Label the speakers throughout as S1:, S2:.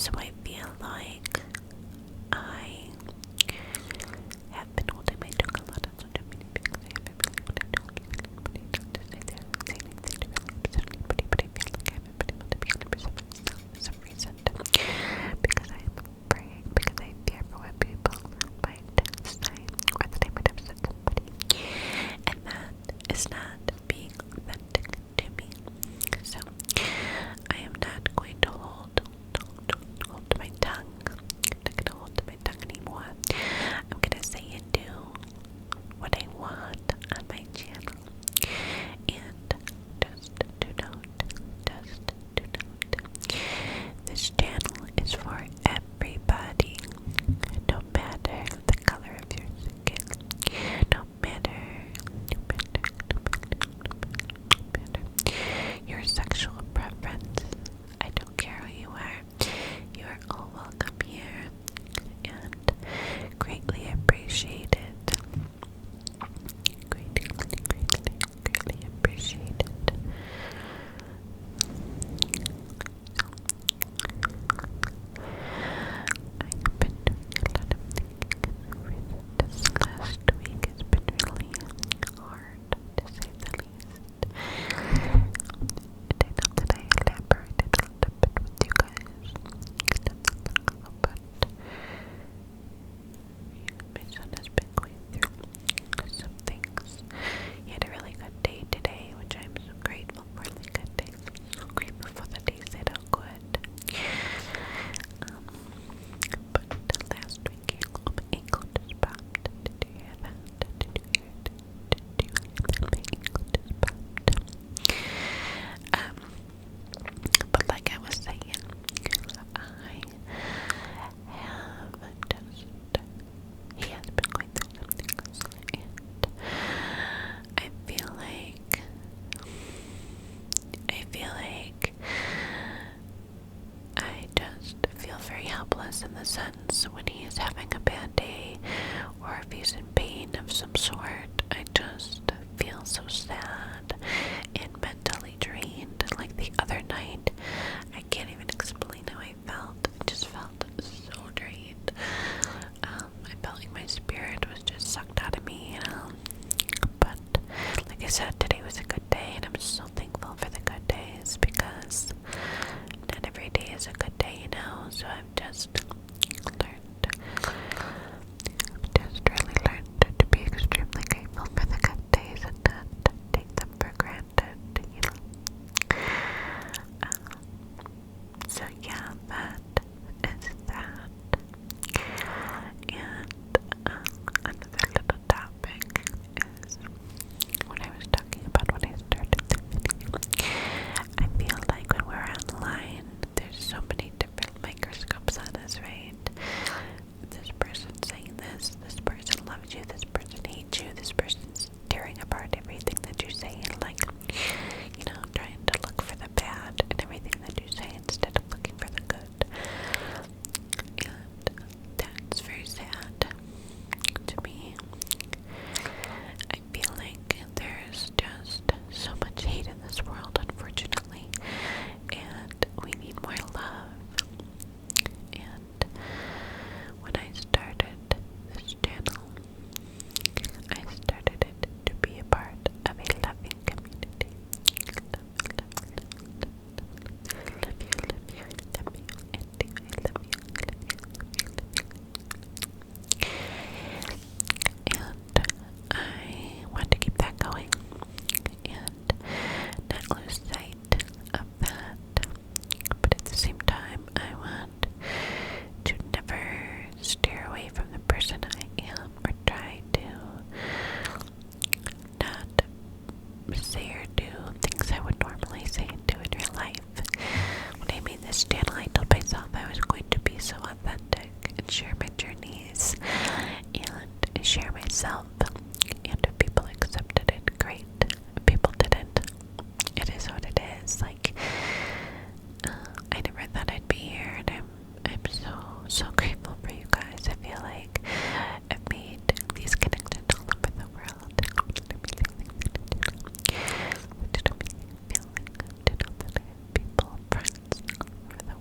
S1: So I feel like I have been holding my tongue a lot on social media because I haven't really wanted to hold to say anything to really upset anybody, but I feel like I haven't been able to be 100% myself for some reason. Because I am afraid, because I fear for what people might say, or that I might upset somebody. And that is not being authentic to me. So I am not going to hold my tongue. I'm not going to hold my tongue anymore. I'm going to say and do what I want on my channel. And just to note, this channel is for everybody, no matter the color of your skin, no matter your sexual preference. I don't care who you are. You are all welcome here and greatly appreciated. Greatly appreciated. I've been doing a lot of thinking this last week. It's been really hard, to say the least. And I know that I elaborated a little bit with you guys, but my son has been going through some things. He had a really good day today, which I'm so grateful for. The good days, so grateful for the days that are good. But last week, my ankle just popped. Did you hear that? Did you hear it? Did you hear that? My ankle just popped. But like I was saying, he has been going through some things, and I feel like I just feel very helpless in the sense when he is having a bad day or if he's in pain of some sort. I just feel so sad and mentally drained. Like the other night, I can't even explain how I felt. I just felt so drained. I felt like my spirit was just sucked out of me, But like I said, today was a good day, and I'm so thankful for the good days because not every day is a good day, So I've just really learned to be extremely grateful for the good days and not take them for granted, So yeah, that is that. And another little topic is what I was talking about when I started the video. I feel like when we're online, there's so many different microscopes on us, right? This person saying this person loves you, this person hates you, this person's tearing apart everything that you say, like, trying to look for the bad in everything that you say instead of looking for the good. And that's very sad to me. I feel like there's just so much hate in this world, unfortunately, and we need more love. And when I started this channel, I started it to be a part of a loving community. And I want to keep that going and not lose sight of that. But at the same time, I want to never steer away from the person I am or try to not say or do things I would normally say and do in real life. When I made this channel, I told myself I was going to be so authentic and share my journeys and share myself. And if people accepted it, great. If people didn't, it is what it is. Like, I never thought I'd be here, and I'm so grateful for you guys. I feel like I've made these connections all over the world. People, friends all over the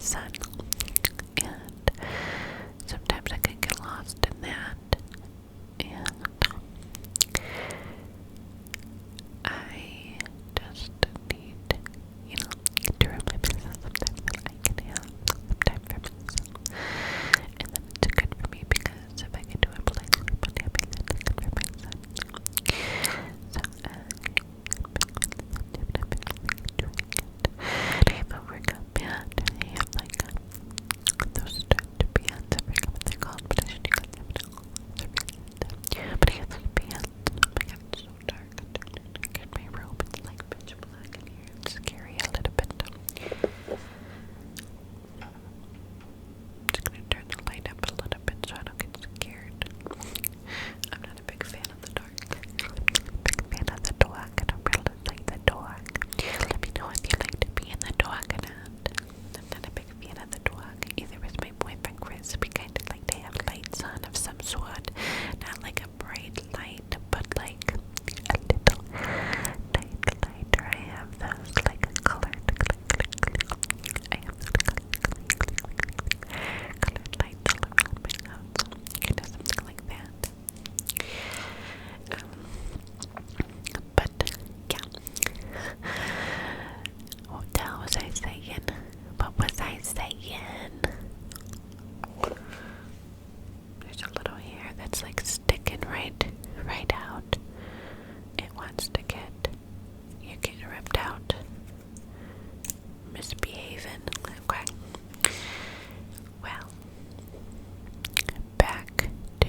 S1: son. And sometimes I can get lost in that. And I just need, to remind myself sometimes that I can have some time for myself. And then it's good for me because if I can do it politely but happy, then it's good for my son. So, I have a workout band. I have like those stretch bands. I forget what they're called, but I should get them to but I have those bands. Oh my god, it's so dark. I get my robe. It's like pitch black in here. It's scary a little bit. I'm just gonna turn the light up a little bit so I don't get scared. I'm not a big fan of the dark. I'm a big fan of the dark. I don't really like the dark. Let me know if you like to be in the dark or not. I'm not a big fan of the dark. Either is my boyfriend Chris. We kind of like to have lights on of some sort. Not like a bright light, but like a little night light. Or I have those like colored. I have those colored lights all around my house. Kind of something like that. But yeah. What the hell was I saying? What was I saying? There's a little hair that's like sticking right out. It wants to you're getting ripped out. Misbehaving. Okay. Well, back to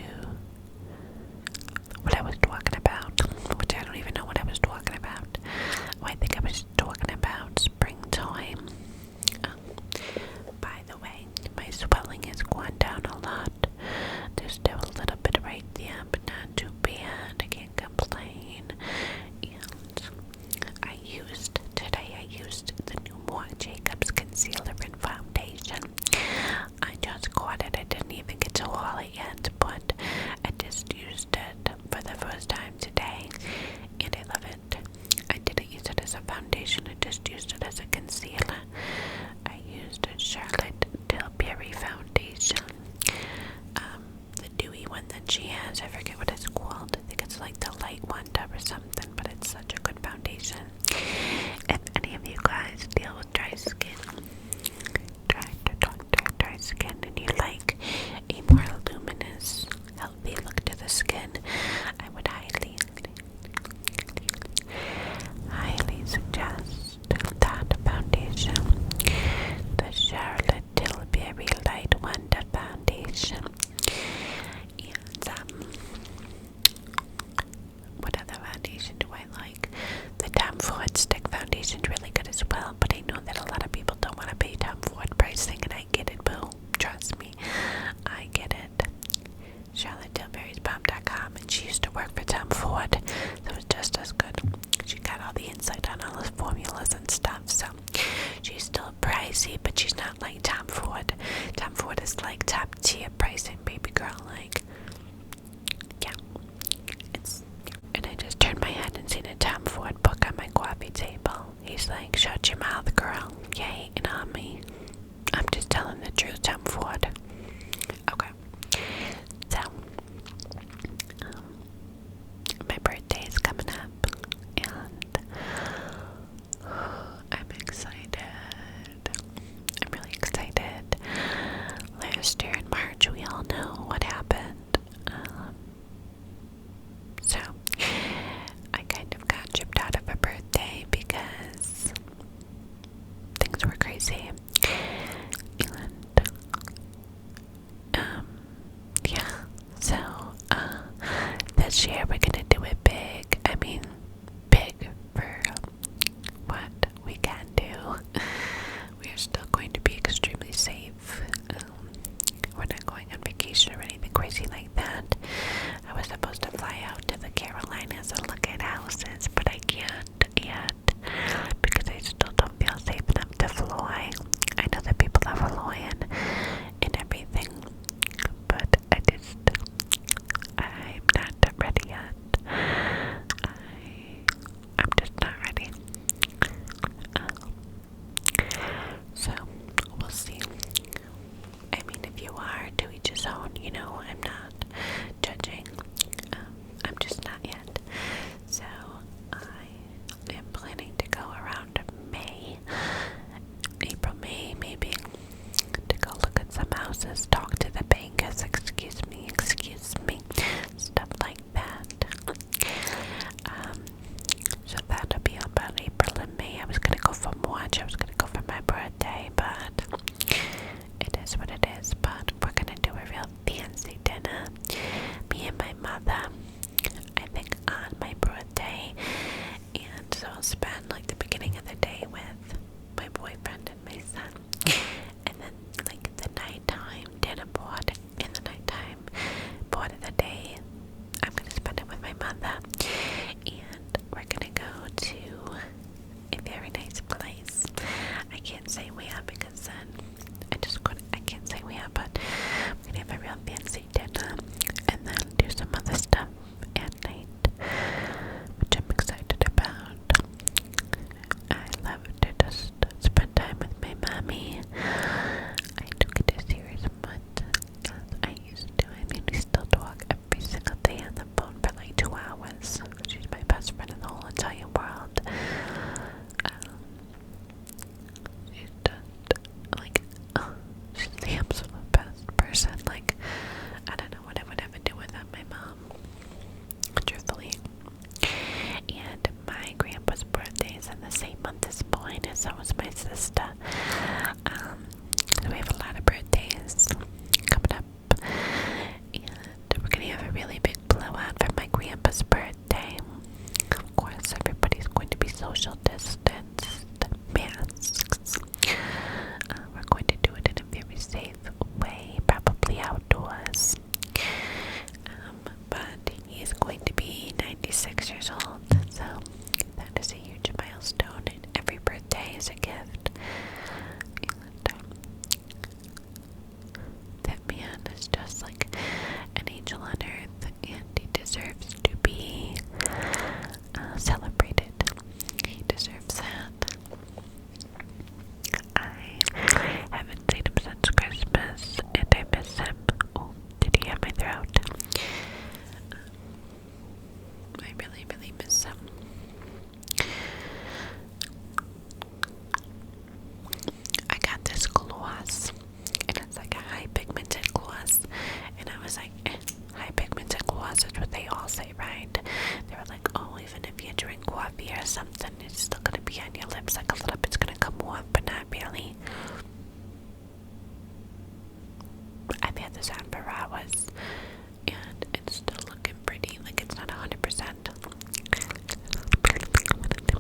S1: what I was talking about, which I don't even know what I was talking about. I think I was talking about springtime. By the way, my swelling has gone down a lot. There's still a little bit right there, but not too bad. I can't complain. And today I used the new Marc Jacobs concealer and foundation. I just got it. I didn't even get to haul it yet, but I just used it for the first time today, and I love it. I didn't use it as a foundation. I just used it as a concealer. I used a Charlotte Tilbury foundation. The dewy one that she has. I forget what it's called. I think it's like the light one or something, but it's such a good foundation. If any of you guys deal with dry skin, dry skin, and you like a more luminous, healthy look to the skin, I would highly suggest that foundation, the Charlotte Tilbury Light Wonder Foundation. And what other foundation do I like? The Tom Ford Stick Foundation is really good as well, but I know that a lot of people don't want to pay Tom Ford pricing, and I get it, boo. Trust me, I get it. Charlotte Tilbury's Bomb.com, and she used to work for Tom Ford, so it was just as good. She got all the insight on all the formulas and stuff, so she's still pricey, but she's not like Tom Ford. Tom Ford is like top tier pricing, baby girl. Like, yeah, and I just turned my head and seen a Tom Ford book on my coffee table. He's like, "Shut your mouth, girl. You hating on me." I'm just telling the truth, Tom Ford. Okay. So, my birthday is coming up, and I'm excited. I'm really excited. Last year in March, we all know what happened. So, I kind of got chipped out of a birthday because things were crazy. And houses, talk to the bankers, excuse me, stuff like that. So that'll be about April and May. I was gonna go for March, I was gonna go for my birthday, but it is what it is. But we're gonna do a real fancy dinner. Me and my mother, I think on my birthday, and so I'll spend like the beginning of the day with my boyfriend and my son, and then like the nighttime dinner board and the nighttime board of the day, I'm gonna spend it with my mother, and we're gonna go to a very nice place. I can't say where because then I can't say where, but we're gonna have a real fancy dinner and then do some other stuff at night, which I'm excited about. I love to just spend time with my mommy. I don't get to see her as much as I used to. I mean, we still talk every single day on the phone for like 2 hours. She's my best friend in the whole entire world. She's just like, she's the absolute best person. Like, I don't know what I would ever do without my mom, truthfully. And my grandpa's birthday is in the same month as mine, and so was my sister. So we have a lot of birthdays coming up, and we're gonna have a really big blowout for my grandpa's birthday. Of course, everybody's going to be social distanced, masks. We're going to do it in a very safe way, probably outdoors. But he is going to be 96 years old, so that is a huge milestone, and every birthday is a gift. And that man is just like an angel on earth, and he deserves to be celebrated. He deserves that. I haven't seen him since Christmas, and I miss him. Oh, did he have my throat? I really, really miss him. I got this gloss, and it's like a high pigmented gloss, and I was like, high pigmented gloss is what they all say, right? They were like, oh, even if you drink coffee or something, it's still gonna be on your lips, like a little bit's gonna come off, but not really. I've had this on for hours, and it's still looking pretty. Like, it's not 100%. It's still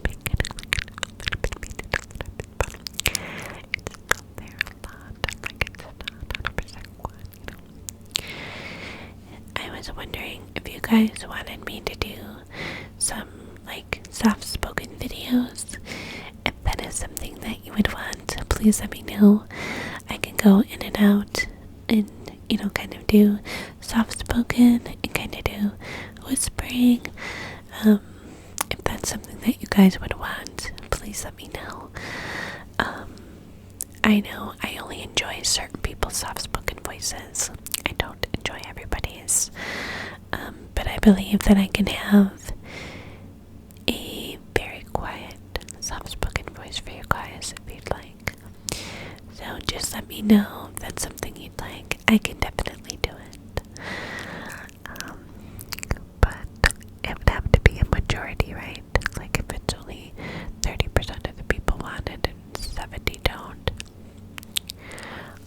S1: there a lot. Like, it's not 100% one, you know. I was wondering if you guys wanted me to do some, like, soft-spoken videos. If that is something that you would want, please let me know. I can go in and out and, you know, kind of do soft-spoken and kind of do whispering. If that's something that you guys would want, please let me know. I know I only enjoy certain people's soft-spoken voices. I don't enjoy everybody's. But I believe that I can have a very quiet, soft-spoken voice for you guys if you'd like. So just let me know if that's something you'd like. I can definitely do it. But it would have to be a majority, right? Like if it's only 30% of the people want it and 70 don't,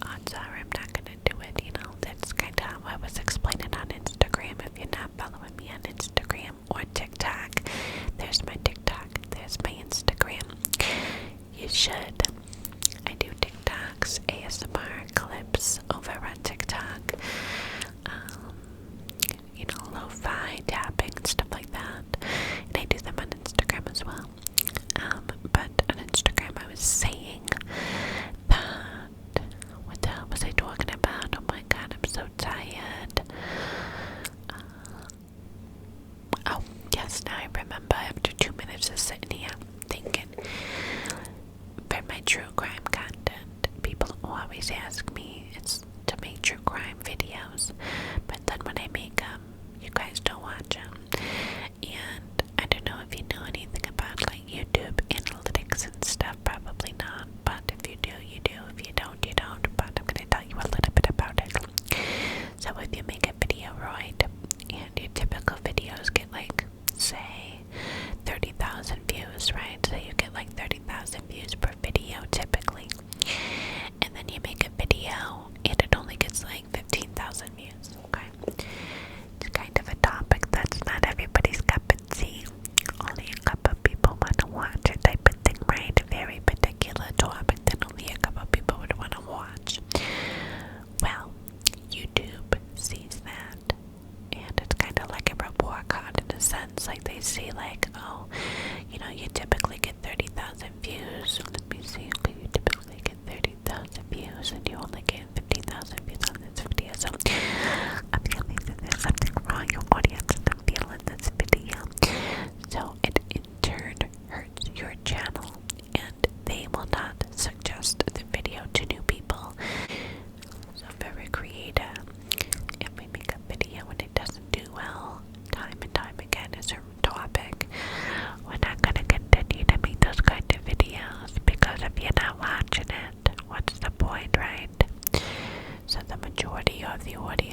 S1: odds are I'm not gonna do it, you know. That's kind of how I was explaining on Instagram. If you're not following me on Instagram or TikTok, there's my TikTok, there's my Instagram. You should. I do TikToks, ASMR clips over on TikTok. You know, lo-fi tapping and stuff like that. And I do them on Instagram as well. But on Instagram I was saying that, what the hell was I talking about? Oh my god, I'm so tired. Oh, yes, now I remember after 2 minutes of sitting here thinking. For my true crime content, people always ask me it's to make true crime videos, but then when I make them, you guys don't watch them. And I don't know if you know anything about like YouTube analytics and stuff, probably not, but if you do, you do. If you don't, you don't. But I'm gonna tell you a little bit about views and you only get 15,000 views on this video. So I'm feeling that there's something wrong. Your audience doesn't feel in this video. So it in turn hurts your channel and they will not suggest the video to new people. So very creative. If we make a video and it doesn't do well, time and time again is a topic, we're not gonna continue to make those kind of videos because if you're not watching it, what's the point, right? So the majority of the audience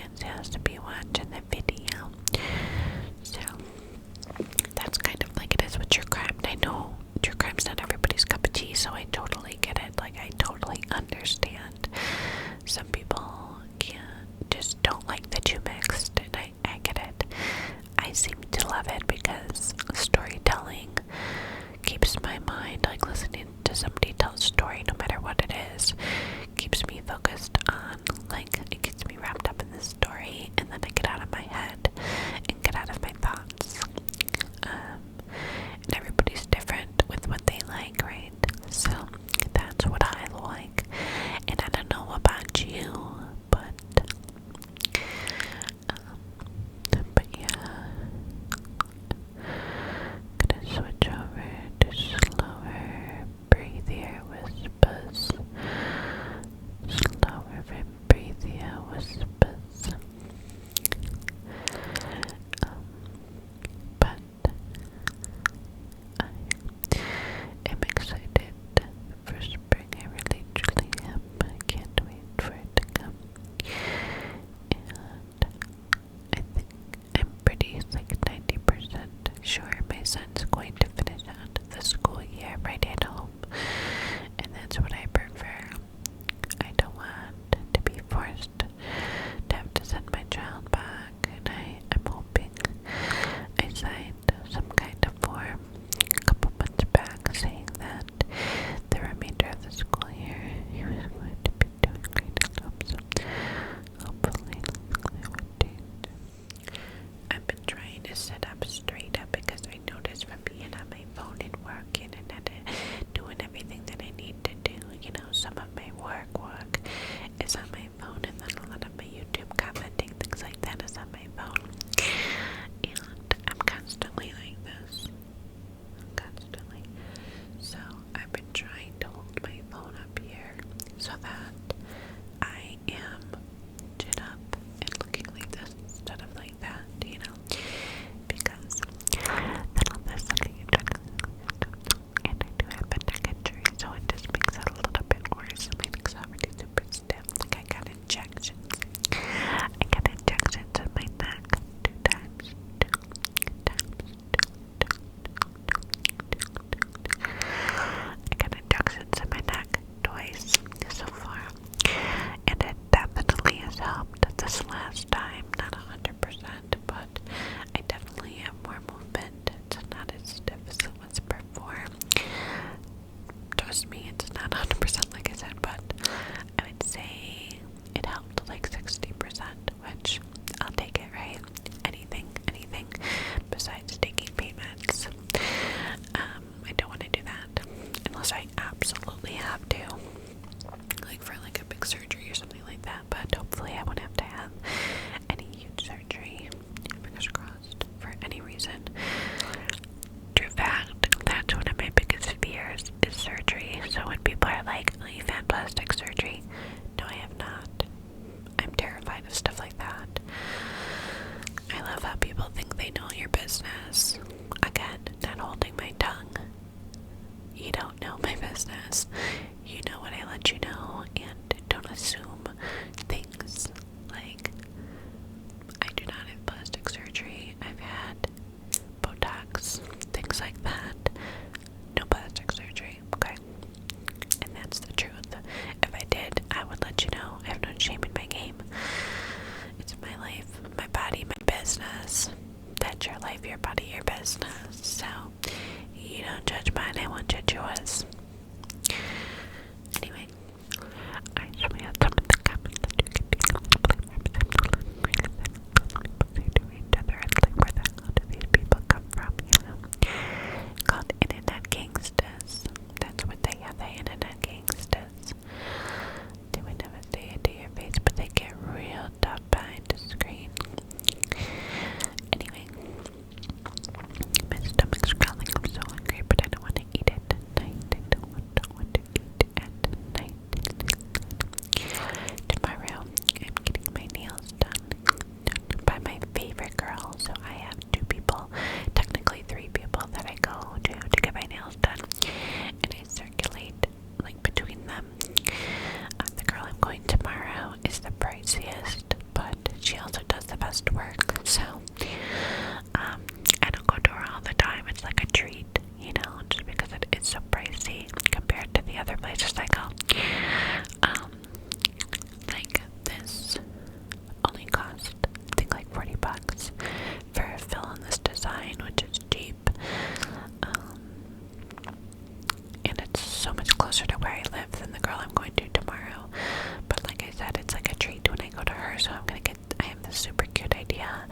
S1: must work. So I don't go to her all the time. It's like a treat, you know, just because it is so pricey compared to the other places I go. Like this only cost, I think, like $40 for a fill in this design, which is cheap. And it's so much closer to where I live than the girl I'm going to tomorrow. But like I said, it's like a treat when I go to her. So I have this super cute idea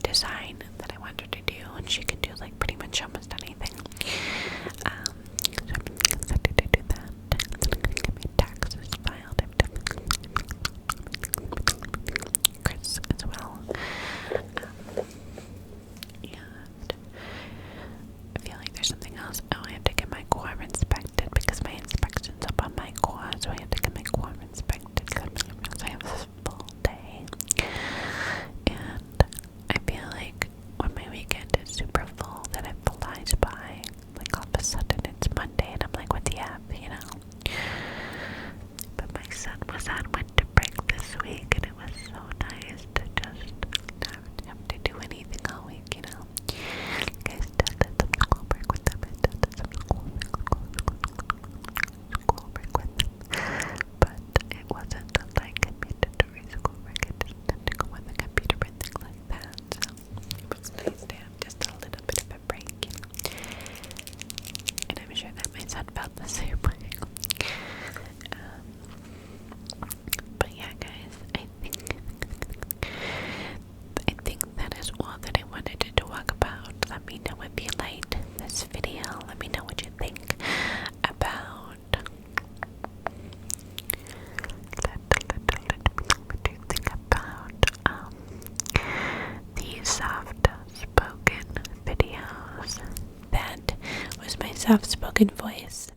S1: design that I want her to do, and she can do like pretty much almost anything. So I'm excited to do that. Then I'm gonna get my taxes filed. Chris as well. And I feel like there's something else. Oh, I have to get my core inspected because my inspection's up on my core, so I have to get my core inspected because I have this full day. And I feel like when my weekend is super full, that it flies by. Like all of a sudden it's Monday and I'm like, what the F, you know? But my son was on winter break this week, and it was so nice to just not have to do anything all week, you know? Guys, did some school break with them. I did some school break with them. But it wasn't like a mandatory school break. I just had to go on the computer and things like that. So it was nice to have just a little bit of a break, you know? And I'm sure that my son felt the same way. But yeah, guys, I think that is all that I wanted to talk about. Let me know if you liked this video. Let me know what you think about. What you think about the soft-spoken videos. That was my soft-spoken voice.